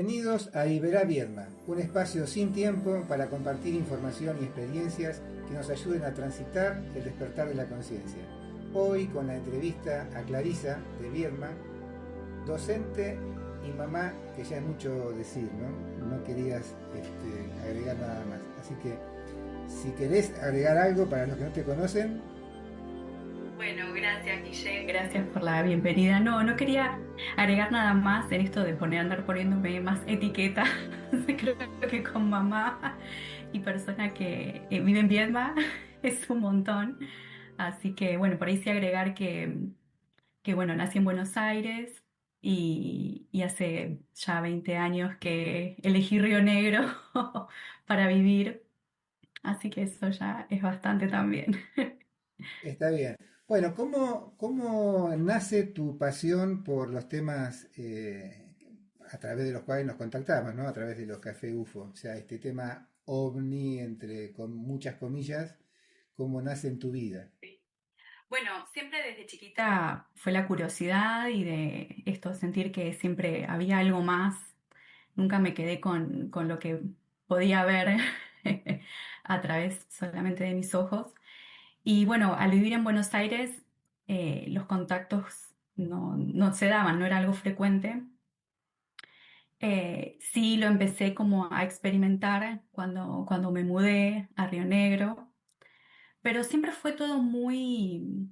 Bienvenidos a Iberá Viedma, un espacio sin tiempo para compartir información y experiencias que nos ayuden a transitar el despertar de la conciencia. Hoy con la entrevista a Clarisa de Viedma, docente y mamá, que ya es mucho decir, ¿no? No querías agregar nada más. Así que si querés agregar algo para los que no te conocen. Bueno, gracias Guille, gracias por la bienvenida. No quería agregar nada más en esto de andar poniéndome más etiqueta. Creo que con mamá y persona que vive en Viedma es un montón. Así que bueno, por ahí sí agregar que bueno, nací en Buenos Aires y hace ya 20 años que elegí Río Negro para vivir. Así que eso ya es bastante también. Está bien. Bueno, ¿cómo nace tu pasión por los temas a través de los cuales nos contactamos, ¿no? A través de los café UFO. O sea, este tema ovni, entre con muchas comillas, ¿cómo nace en tu vida? Bueno, siempre desde chiquita fue la curiosidad y de esto, sentir que siempre había algo más. Nunca me quedé con lo que podía ver a través solamente de mis ojos. Y bueno, al vivir en Buenos Aires, los contactos no se daban, no era algo frecuente. Sí lo empecé como a experimentar cuando me mudé a Río Negro, pero siempre fue todo muy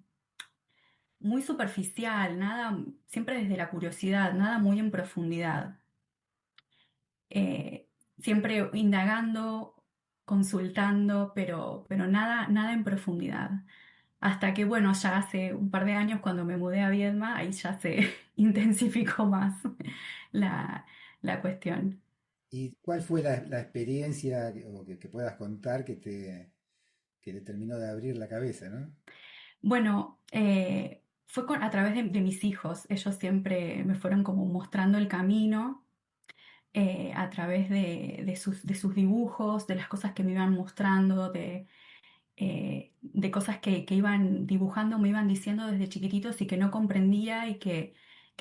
superficial, nada, siempre desde la curiosidad, nada muy en profundidad. Eh, Siempre indagando, consultando, pero nada en profundidad. Hasta que, bueno, ya hace un par de años cuando me mudé a Viedma, ahí ya se intensificó más la, la cuestión. ¿Y cuál fue la experiencia que puedas contar que te terminó de abrir la cabeza, ¿no? Bueno, fue a través de mis hijos. Ellos siempre me fueron como mostrando el camino a través de sus dibujos, de las cosas que me iban mostrando, de cosas que iban dibujando, me iban diciendo desde chiquititos y que no comprendía y que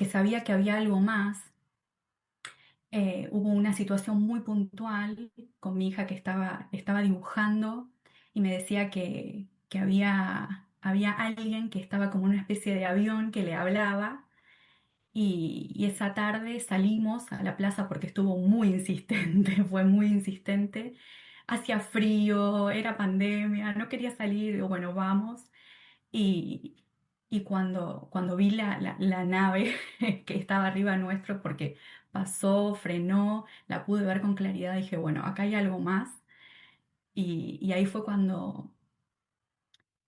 sabía que había algo más. Hubo una situación muy puntual con mi hija que estaba dibujando y me decía que había alguien que estaba como una especie de avión que le hablaba y esa tarde salimos a la plaza porque estuvo muy insistente, fue muy insistente. Hacía frío, era pandemia, no quería salir, digo, bueno, vamos. Y, y cuando vi la nave que estaba arriba nuestro, porque pasó, frenó, la pude ver con claridad, dije, bueno, acá hay algo más. Y ahí fue cuando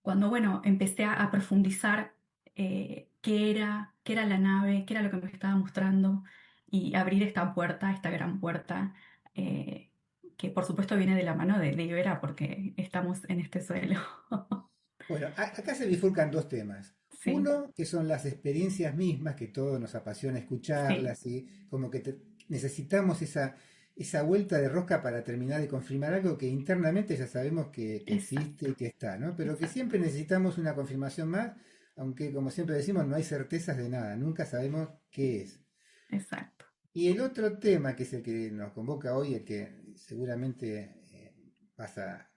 bueno, empecé a profundizar qué era la nave, qué era lo que me estaba mostrando y abrir esta puerta, esta gran puerta, que por supuesto viene de la mano de Ibera porque estamos en este suelo. Bueno, acá se bifurcan dos temas. Sí, Uno, que son las experiencias mismas, que todos nos apasiona sí, escucharlas y como que necesitamos esa vuelta de rosca para terminar de confirmar algo que internamente ya sabemos que existe y exacto, que está, ¿no? Pero que exacto, siempre necesitamos una confirmación más, aunque como siempre decimos, no hay certezas de nada, nunca sabemos qué es. exacto. Y el otro tema, que es el que nos convoca hoy, el que seguramente vas a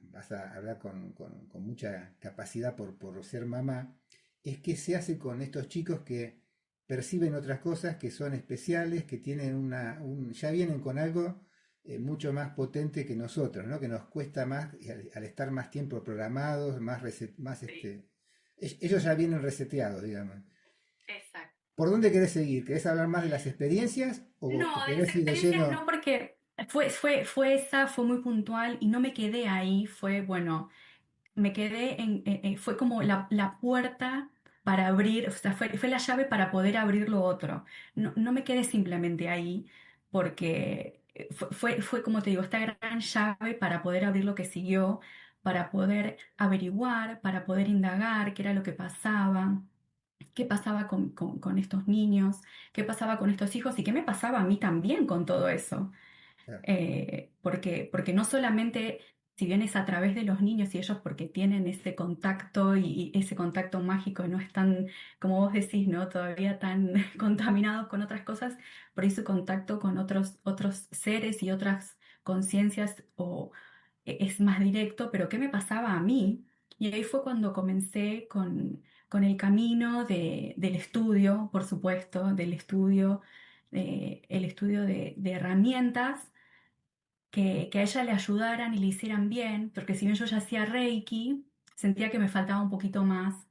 hablar con mucha capacidad por ser mamá, es qué se hace con estos chicos que perciben otras cosas, que son especiales, que tienen ya vienen con algo mucho más potente que nosotros, ¿no? Que nos cuesta más, y al estar más tiempo programados, Sí, ellos ya vienen reseteados, digamos. exacto. ¿Por dónde querés seguir? ¿Querés hablar más de las experiencias o No, de las querés ir de experiencias no, lleno? porque fue muy puntual y no me quedé ahí, fue, bueno, me quedé fue como la puerta para abrir, o sea, fue la llave para poder abrir lo otro. No me quedé simplemente ahí, porque fue como te digo, esta gran llave para poder abrir lo que siguió, para poder averiguar, para poder indagar qué era lo que pasaba. Qué pasaba con estos niños, qué pasaba con estos hijos y qué me pasaba a mí también con todo eso. Claro. Porque no solamente si bien es a través de los niños y ellos porque tienen ese contacto y ese contacto mágico y no están, como vos decís, ¿no? Todavía tan contaminados con otras cosas, por ahí su contacto con otros seres y otras conciencias es más directo, pero ¿qué me pasaba a mí? Y ahí fue cuando comencé con el camino del estudio, por supuesto, del estudio, el estudio de herramientas que a ella le ayudaran y le hicieran bien, porque si bien yo ya hacía Reiki, sentía que me faltaba un poquito más.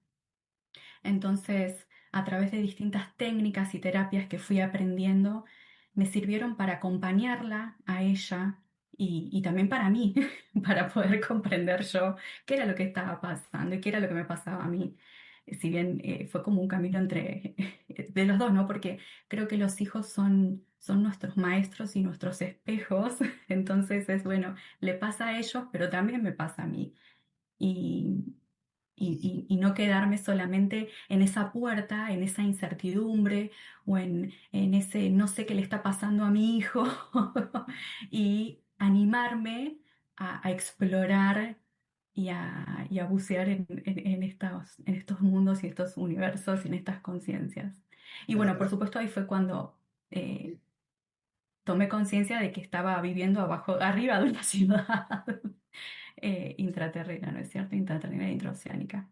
Entonces, a través de distintas técnicas y terapias que fui aprendiendo, me sirvieron para acompañarla a ella y también para mí, para poder comprender yo qué era lo que estaba pasando y qué era lo que me pasaba a mí. Si bien fue como un camino entre de los dos, ¿no? Porque creo que los hijos son nuestros maestros y nuestros espejos. Entonces es bueno, le pasa a ellos, pero también me pasa a mí. Y, Y, y no quedarme solamente en esa puerta, en esa incertidumbre o en ese no sé qué le está pasando a mi hijo y animarme a explorar y a bucear en estos mundos y estos universos y en estas conciencias. Y bueno, bueno, por supuesto ahí fue cuando tomé conciencia de que estaba viviendo arriba de una ciudad intraterrena, ¿no es cierto? Intraterrena e intraoceánica.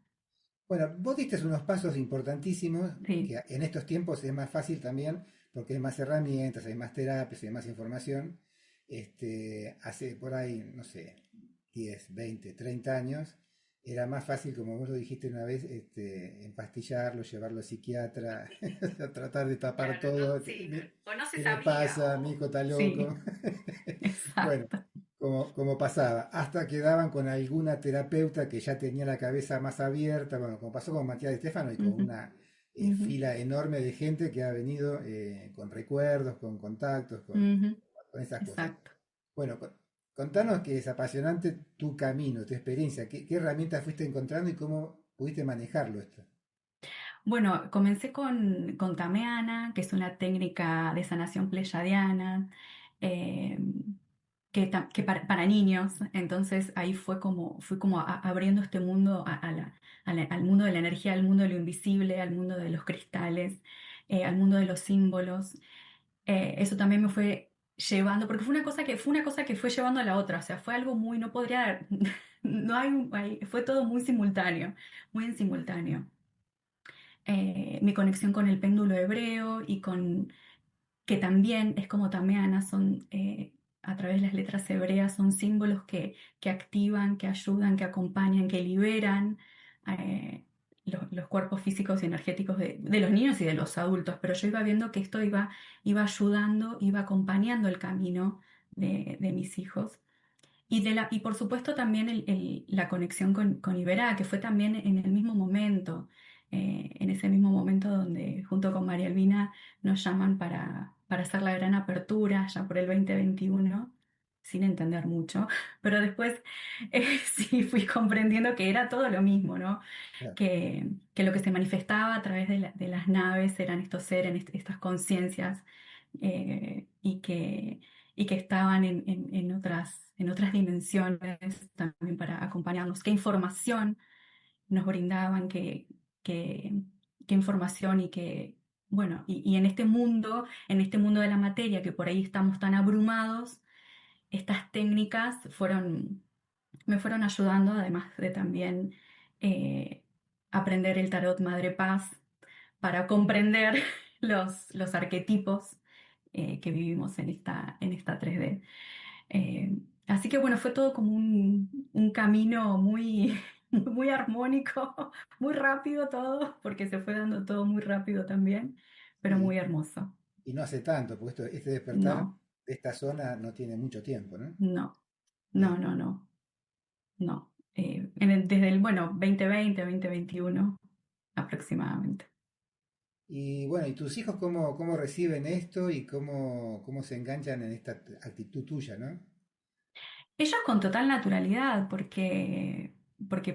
bueno, vos diste unos pasos importantísimos Sí. que en estos tiempos es más fácil también porque hay más herramientas, hay más terapias, hay más información. Hace por ahí, no sé, 10, 20, 30 años, era más fácil, como vos lo dijiste una vez, empastillarlo, llevarlo al psiquiatra, tratar de tapar Claro, no, todo. sí, o no se ¿Qué le sabía, pasa? Mi hijo está loco. sí, Bueno, exacto. como pasaba, hasta que daban con alguna terapeuta que ya tenía la cabeza más abierta, bueno, como pasó con Matías de Stefano y con Ujú, una ujú, fila enorme de gente que ha venido con recuerdos, con contactos, ujú, con esas cosas. exacto. Bueno, contanos que es apasionante tu camino, tu experiencia, qué herramientas fuiste encontrando y cómo pudiste manejarlo esto. Bueno, comencé con Tameana, que es una técnica de sanación pleyadiana, eh, que para niños. Entonces ahí fui como abriendo este mundo al mundo de la energía, al mundo de lo invisible, al mundo de los cristales, al mundo de los símbolos. Eso también me fue llevando, porque fue una cosa que fue llevando a la otra. O sea, fue algo muy, no podría, no hay, fue todo muy simultáneo, muy en simultáneo. Mi conexión con el péndulo hebreo y con que también es como tameana, son a través de las letras hebreas, son símbolos que activan, que ayudan, que acompañan, que liberan eh, los cuerpos físicos y energéticos de los niños y de los adultos. Pero yo iba viendo que esto iba ayudando, iba acompañando el camino de mis hijos. Y por supuesto también la conexión con Iberá, que fue también en el mismo momento, en ese mismo momento donde junto con María Albina nos llaman para hacer la gran apertura ya por el 2021, sin entender mucho, pero después sí fui comprendiendo que era todo lo mismo, ¿no? Claro. Que lo que se manifestaba a través de las naves eran estos seres, estas conciencias, y que estaban en otras dimensiones también para acompañarnos. ¿Qué información nos brindaban? Qué, qué información y qué, bueno, y en este mundo de la materia que por ahí estamos tan abrumados, estas técnicas me fueron ayudando, además de también eh, aprender el tarot Madre Paz para comprender los arquetipos que vivimos en esta 3D. Así que bueno, fue todo como un camino muy, muy armónico, muy rápido todo, porque se fue dando todo muy rápido también, pero Sí, muy hermoso. y no hace tanto, porque este despertar No, de esta zona no tiene mucho tiempo, ¿no? no, no, Eh, no, no, no. Desde el, bueno, 2020, 2021 aproximadamente. Y bueno, ¿y tus hijos cómo reciben esto y cómo se enganchan en esta actitud tuya, ¿no? Ellos con total naturalidad, porque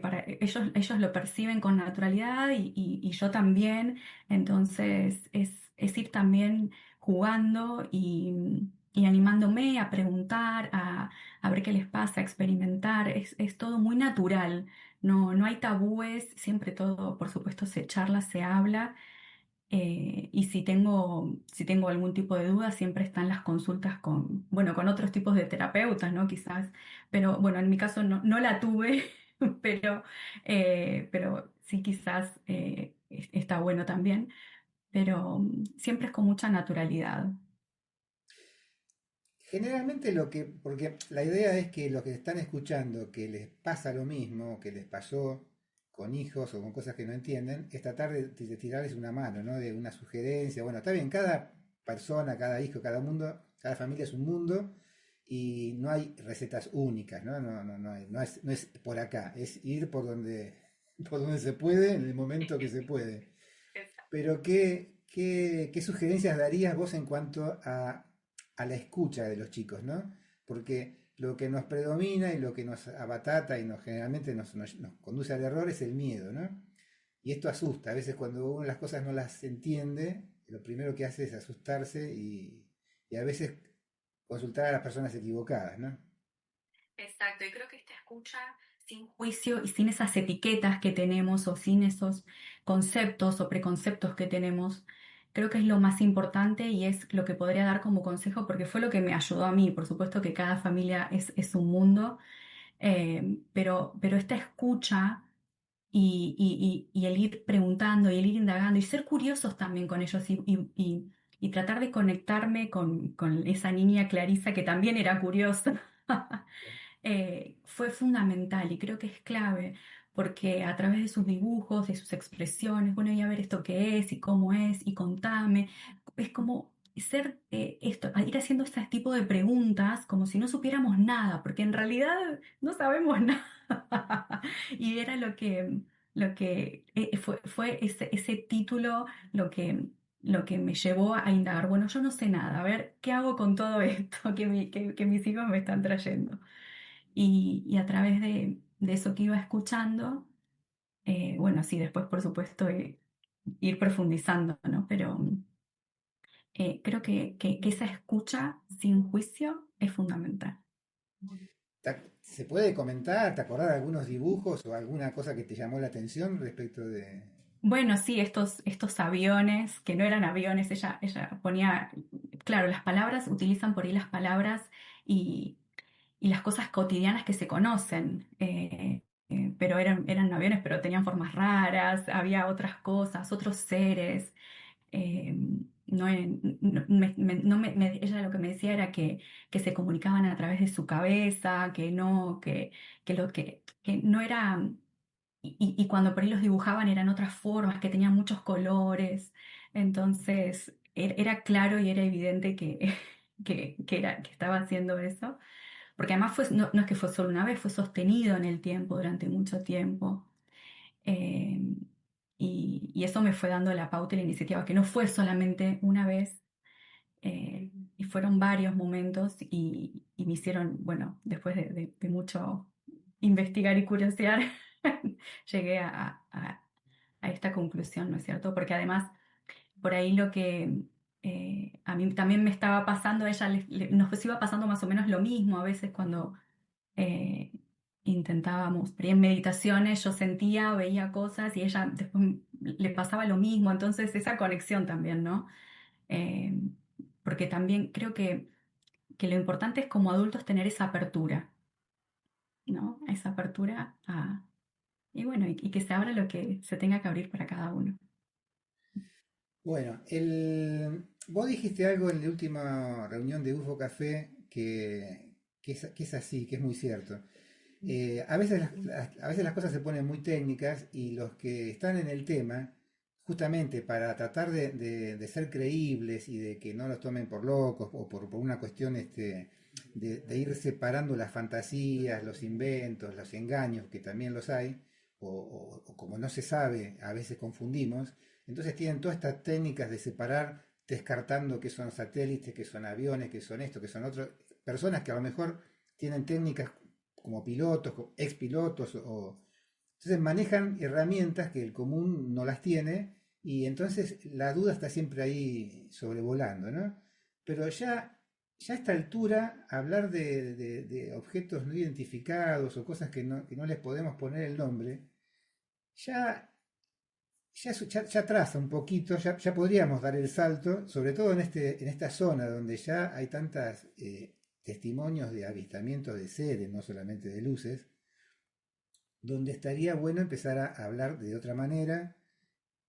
para ellos lo perciben con naturalidad y yo también. Entonces es ir también jugando y animándome a preguntar, a ver qué les pasa, a experimentar. Es todo muy natural, no hay tabúes, siempre todo, por supuesto, se charla, se habla. Y si tengo algún tipo de duda, siempre están las consultas con, bueno, con otros tipos de terapeutas, ¿no? Quizás, pero bueno, en mi caso no la tuve, pero sí quizás está bueno también, pero siempre es con mucha naturalidad. Generalmente porque la idea es que los que están escuchando que les pasa lo mismo, que les pasó con hijos o con cosas que no entienden, es tratar de tirarles una mano, ¿no? De una sugerencia. Bueno, está bien, cada persona, cada hijo, cada mundo, cada familia es un mundo y no hay recetas únicas, ¿no? No es por acá, es ir por donde se puede en el momento que se puede. Pero ¿qué sugerencias darías vos en cuanto a la escucha de los chicos, ¿no? Porque lo que nos predomina y lo que nos abatata y generalmente nos conduce al error es el miedo, ¿no? Y esto asusta. A veces cuando uno las cosas no las entiende, lo primero que hace es asustarse y a veces consultar a las personas equivocadas, ¿no? Exacto, y creo que esta escucha sin juicio y sin esas etiquetas que tenemos o sin esos conceptos o preconceptos que tenemos, creo que es lo más importante y es lo que podría dar como consejo porque fue lo que me ayudó a mí. Por supuesto que cada familia es un mundo, pero esta escucha y el ir preguntando y el ir indagando y ser curiosos también con ellos y tratar de conectarme con esa niña Clarisa que también era curiosa. Fue fundamental y creo que es clave porque a través de sus dibujos, de sus expresiones, bueno, y a ver esto qué es y cómo es y contame, es como ser esto, ir haciendo este tipo de preguntas como si no supiéramos nada, porque en realidad no sabemos nada. Y era lo que fue ese título lo que me llevó a indagar, bueno, yo no sé nada, a ver, ¿qué hago con todo esto que mis hijos me están trayendo? Y a través de eso que iba escuchando, bueno, sí, después por supuesto ir profundizando, ¿no? Pero creo que esa escucha sin juicio es fundamental. ¿Se puede comentar, te acordás de algunos dibujos o alguna cosa que te llamó la atención respecto de... Bueno, sí, estos aviones, que no eran aviones, ella ponía, claro, las palabras, utilizan por ahí las palabras y, y las cosas cotidianas que se conocen, pero eran aviones, pero tenían formas raras, había otras cosas, otros seres. eh, no, ella lo que me decía era que se comunicaban a través de su cabeza, que no era, y cuando por ahí los dibujaban eran otras formas, que tenían muchos colores, entonces era claro y era evidente que estaba haciendo eso, porque además no es que fue solo una vez, fue sostenido en el tiempo, durante mucho tiempo. Eh, y eso me fue dando la pauta y la iniciativa, que no fue solamente una vez, y fueron varios momentos y me hicieron, bueno, después de mucho investigar y curiosear, llegué a esta conclusión, ¿no es cierto? Porque además, por ahí lo que a mí también me estaba pasando, a ella nos iba pasando más o menos lo mismo a veces cuando eh, intentábamos, pero en meditaciones yo sentía, veía cosas y ella después le pasaba lo mismo, entonces esa conexión también, ¿no? Eh, porque también creo que lo importante es como adultos tener esa apertura, ¿no? Esa apertura y bueno, y que se abra lo que se tenga que abrir para cada uno. Bueno, vos dijiste algo en la última reunión de UFO Café que es así, que es muy cierto. A veces a veces las cosas se ponen muy técnicas y los que están en el tema, justamente para tratar de ser creíbles y de que no los tomen por locos o por una cuestión de ir separando las fantasías, los inventos, los engaños, que también los hay, o como no se sabe, a veces confundimos, entonces tienen todas estas técnicas de separar, descartando que son satélites, que son aviones, que son esto, que son otros, personas que a lo mejor tienen técnicas como pilotos, ex pilotos, entonces manejan herramientas que el común no las tiene y entonces la duda está siempre ahí sobrevolando, ¿no? Pero ya ya a esta altura, hablar de objetos no identificados o cosas que no les podemos poner el nombre, ya, ya atrasa un poquito, ya podríamos dar el salto, sobre todo en esta zona donde ya hay tantos testimonios de avistamientos de seres, no solamente de luces, donde estaría bueno empezar a hablar de otra manera,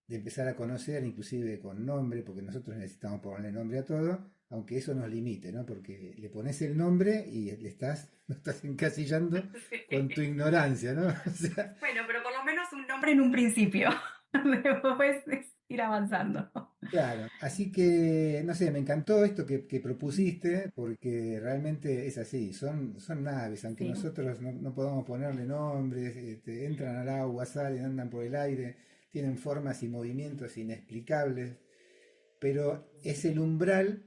de empezar a conocer inclusive con nombre, porque nosotros necesitamos ponerle nombre a todo, aunque eso nos limite, ¿no? Porque le pones el nombre y lo estás encasillando con tu Sí. ignorancia, ¿no? O sea, Bueno, pero por lo menos un nombre en un principio. Después es ir avanzando. claro, así que, no sé, me encantó esto que propusiste, porque realmente es así, son naves, aunque Sí. nosotros no podamos ponerle nombres, entran al agua, salen, andan por el aire, tienen formas y movimientos inexplicables, pero es el umbral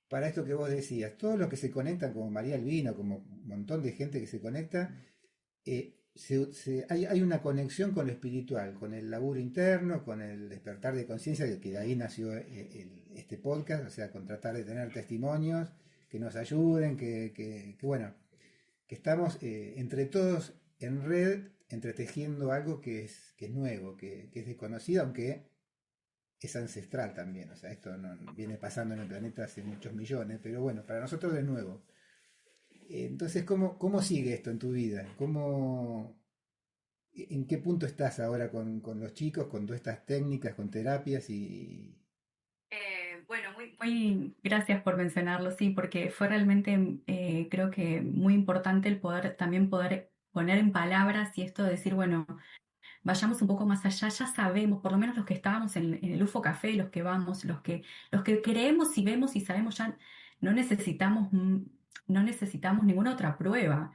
para esto que vos decías. Todos los que se conectan, como María Albino, como un montón de gente que se conecta, hay una conexión con lo espiritual, con el laburo interno, con el despertar de conciencia, que de ahí nació este podcast, o sea, con tratar de tener testimonios que nos ayuden, bueno, que estamos entre todos en red, entretejiendo algo que es nuevo, que es desconocido, aunque es ancestral también, o sea, esto no viene pasando en el planeta hace muchos millones, pero bueno, para nosotros es nuevo. Entonces, ¿cómo sigue esto en tu vida? ¿En qué punto estás ahora con los chicos, con todas estas técnicas, con terapias y... Bueno, muy gracias por mencionarlo, sí, porque fue realmente creo que muy importante el poder también poder poner en palabras y esto de decir, bueno, vayamos un poco más allá, ya sabemos, por lo menos los que estábamos en el UFO Café, los que vamos, los que creemos y vemos y sabemos ya no necesitamos, no necesitamos ninguna otra prueba,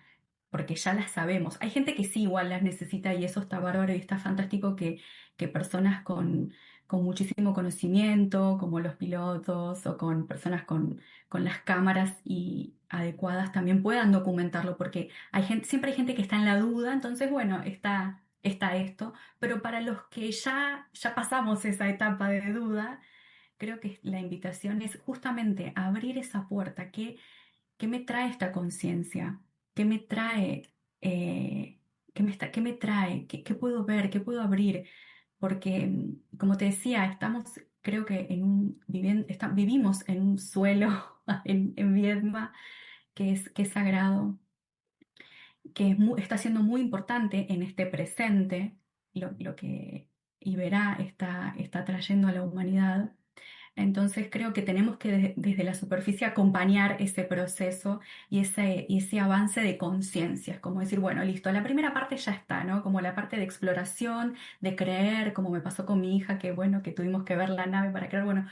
porque ya las sabemos. Hay gente que sí igual las necesita y eso está bárbaro y está fantástico que personas con muchísimo conocimiento, como los pilotos o con personas con las cámaras y adecuadas también puedan documentarlo, porque hay gente, siempre hay gente que está en la duda, entonces bueno, está esto, pero para los que ya pasamos esa etapa de duda, creo que la invitación es justamente abrir esa puerta. ¿Qué me trae esta conciencia? ¿Qué me trae? ¿Qué me trae? ¿Qué puedo ver? ¿Qué puedo abrir? Porque, como te decía, estamos, creo que vivimos en un suelo en Viedma que es sagrado, está siendo muy importante en este presente, lo que Iberá está trayendo a la humanidad. Entonces creo que tenemos que desde la superficie acompañar ese proceso y ese avance de conciencia. Es como decir, bueno, listo, la primera parte ya está, ¿no? Como la parte de exploración, de creer, como me pasó con mi hija, que bueno, que tuvimos que ver la nave para creer, bueno,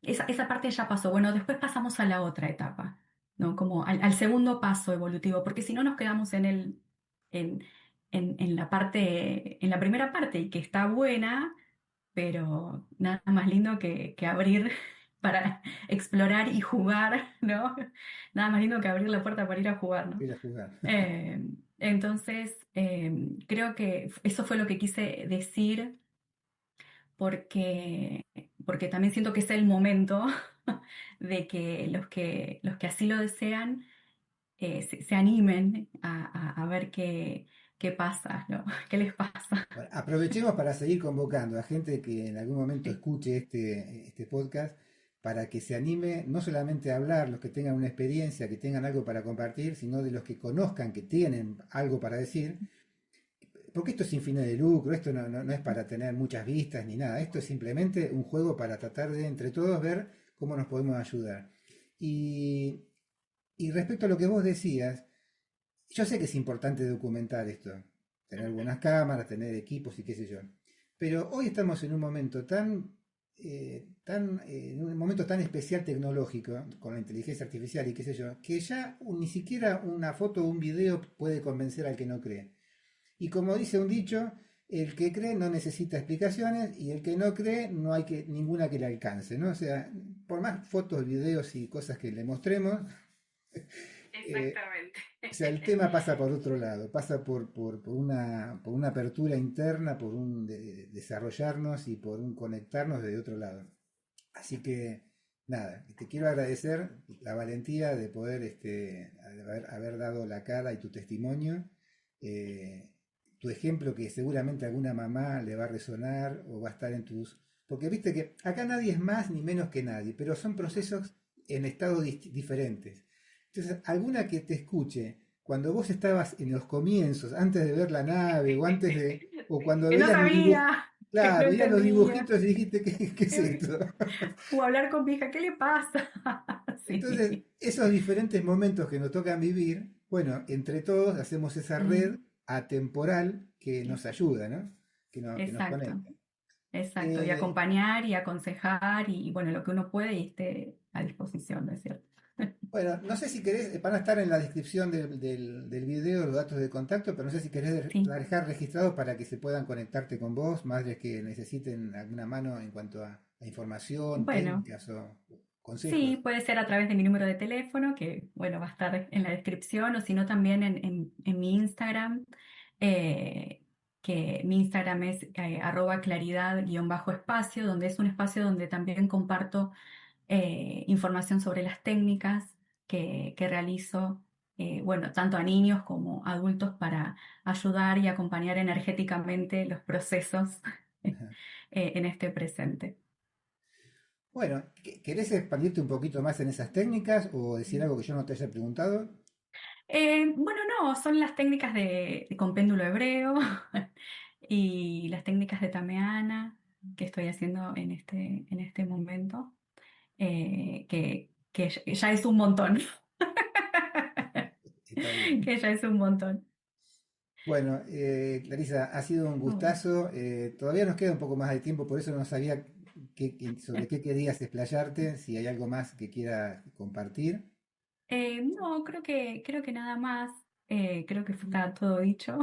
esa parte ya pasó. Bueno, después pasamos a la otra etapa, ¿no? Como al segundo paso evolutivo, porque si no nos quedamos en, en la parte, en la primera parte y que está buena, pero nada más lindo que abrir para explorar y jugar, ¿no? Nada más lindo que abrir la puerta para ir a jugar, ¿no? ir a jugar? Entonces, creo que eso fue lo que quise decir porque, porque también siento que es el momento de que los que así lo desean se animen a ver qué pasa, ¿no? ¿Qué les pasa? Bueno, aprovechemos para seguir convocando a gente que en algún momento Sí, escuche este podcast para que se anime no solamente a hablar, los que tengan una experiencia, que tengan algo para compartir, sino de los que conozcan que tienen algo para decir, porque esto es sin fines de lucro, esto no es para tener muchas vistas ni nada, esto es simplemente un juego para tratar de entre todos ver cómo nos podemos ayudar. Y, y respecto a lo que vos decías, yo sé que es importante documentar esto, tener buenas cámaras, tener equipos y qué sé yo, pero hoy estamos en un momento en un momento tan especial tecnológico, con la inteligencia artificial y qué sé yo, que ya ni siquiera una foto o un video puede convencer al que no cree. Y como dice un dicho, el que cree no necesita explicaciones y el que no cree no hay ninguna que le alcance, ¿no? O sea, por más fotos, videos y cosas que le mostremos, eh, exactamente. o sea, el tema pasa por otro lado, pasa por una apertura interna, por un desarrollarnos y por un conectarnos de otro lado. Así que nada, te quiero agradecer la valentía de poder haber dado la cara y tu testimonio, eh, tu ejemplo que seguramente a alguna mamá le va a resonar o va a estar en tus... Porque viste que acá nadie es más ni menos que nadie, pero son procesos en estados diferentes. Entonces, alguna que te escuche cuando vos estabas en los comienzos, antes de ver la nave o antes de... o cuando Que no veías los dibujos... sabía, que no Claro, veías los entendía. dibujitos y dijiste, ¿qué es esto? O hablar con mi hija, ¿qué le pasa? Entonces, Sí. esos diferentes momentos que nos tocan vivir, bueno, entre todos hacemos esa red Mm, atemporal que nos ayuda, ¿no? Que nos exacto, conecta. exacto. Y Eh, acompañar y aconsejar y bueno, lo que uno puede y esté a disposición, ¿no es cierto? bueno, no sé si querés, van a estar en la descripción del video los datos de contacto, pero no sé si querés Sí. dejar registrados para que se puedan conectarte con vos, madres que necesiten alguna mano en cuanto a información, Bueno, técnicas o sí, consejos. puede ser a través de mi número de teléfono, que bueno, va a estar en la descripción, o si no también en mi Instagram, eh, que mi Instagram es @claridad_espacio, donde es un espacio donde también comparto información sobre las técnicas que realizo, bueno, tanto a niños como a adultos para ayudar y acompañar energéticamente los procesos en este presente. Bueno, ¿querés expandirte un poquito más en esas técnicas o decir algo que yo no te haya preguntado? Bueno, no, son las técnicas con péndulo hebreo y las técnicas de Tameana que estoy haciendo en este momento, que ya es un montón, Está bien. que ya es un montón. Bueno, Clarisa, ha sido un Bueno. gustazo. Todavía nos queda un poco más de tiempo, por eso no sabía sobre qué querías explayarte, si hay algo más que quieras compartir. No, creo que nada más. Creo que está todo dicho.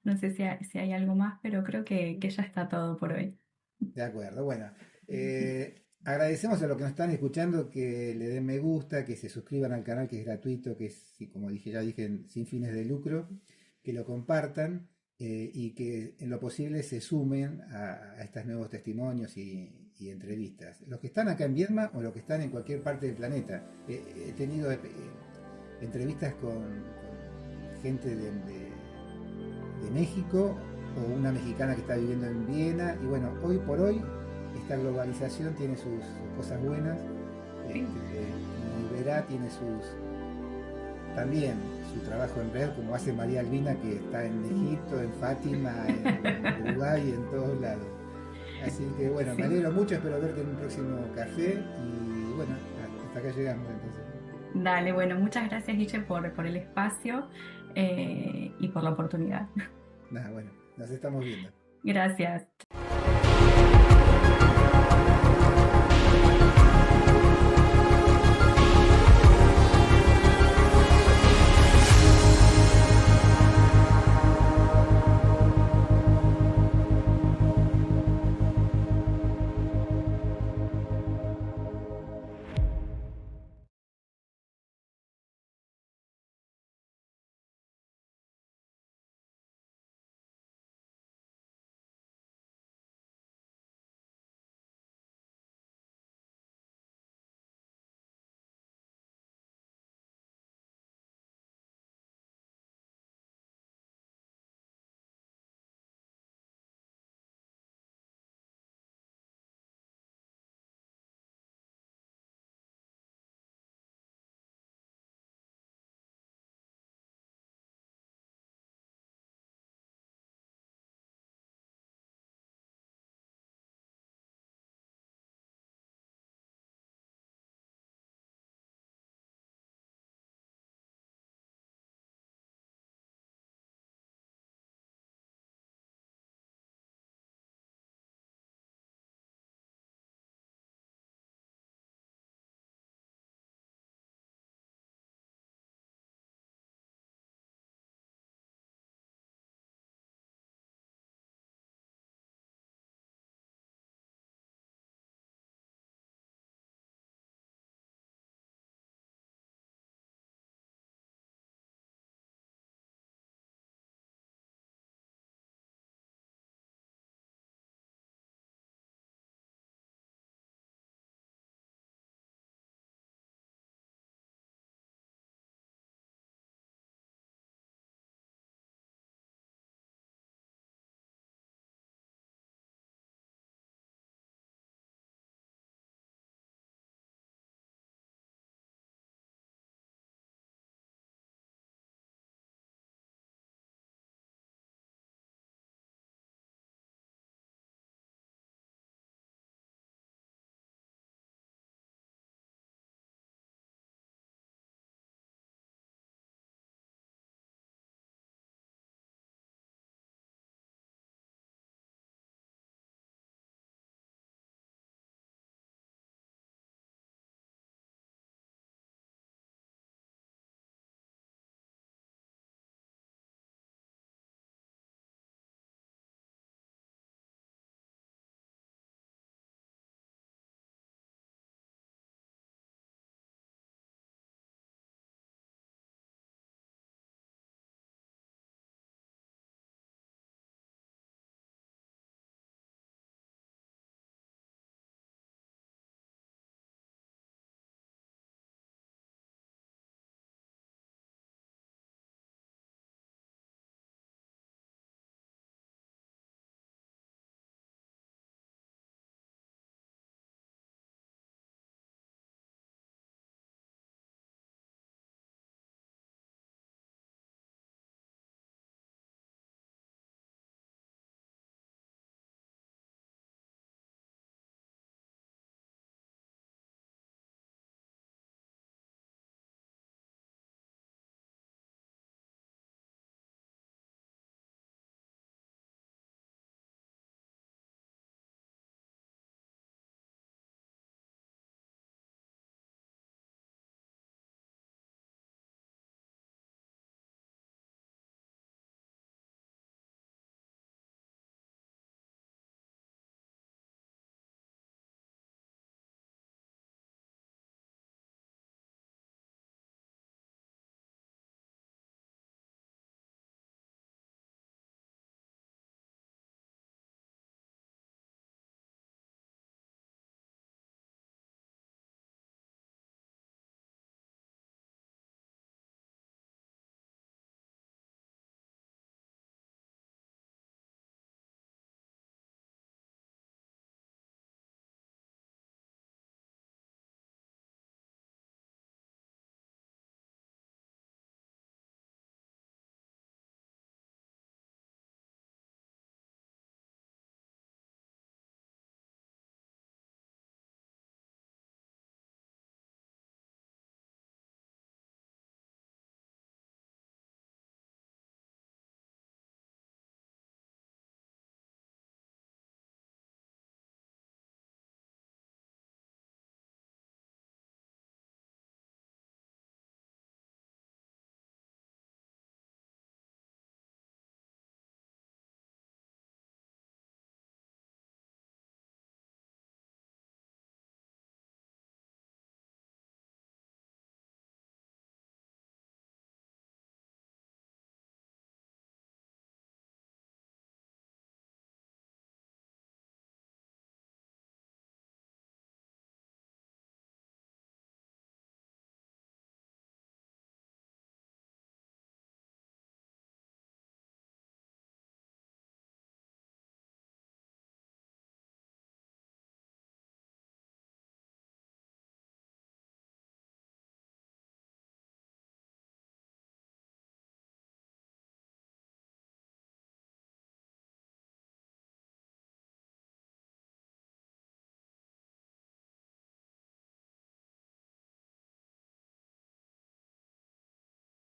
No sé si hay algo más, pero creo que ya está todo por hoy. De acuerdo, bueno. Agradecemos a los que nos están escuchando que le den me gusta, que se suscriban al canal que es gratuito, que es, sí, como dije, ya dije, sin fines de lucro, que lo compartan y que en lo posible se sumen a estos nuevos testimonios y entrevistas. Los que están acá en Viedma o los que están en cualquier parte del planeta. He tenido entrevistas con gente de México o una mexicana que está viviendo en Viena. Y bueno, hoy por hoy esta globalización tiene sus cosas buenas Sí, y verá tiene también su trabajo en red, como hace María Albina, que está en sí. Egipto, en Fátima, en Uruguay, en todos lados. Así que bueno, me Sí. alegro mucho, espero verte en un próximo café y bueno, hasta acá llegamos entonces. Dale, bueno, muchas gracias, Guille, por el espacio y por la oportunidad. Nada, bueno, nos estamos viendo. Gracias.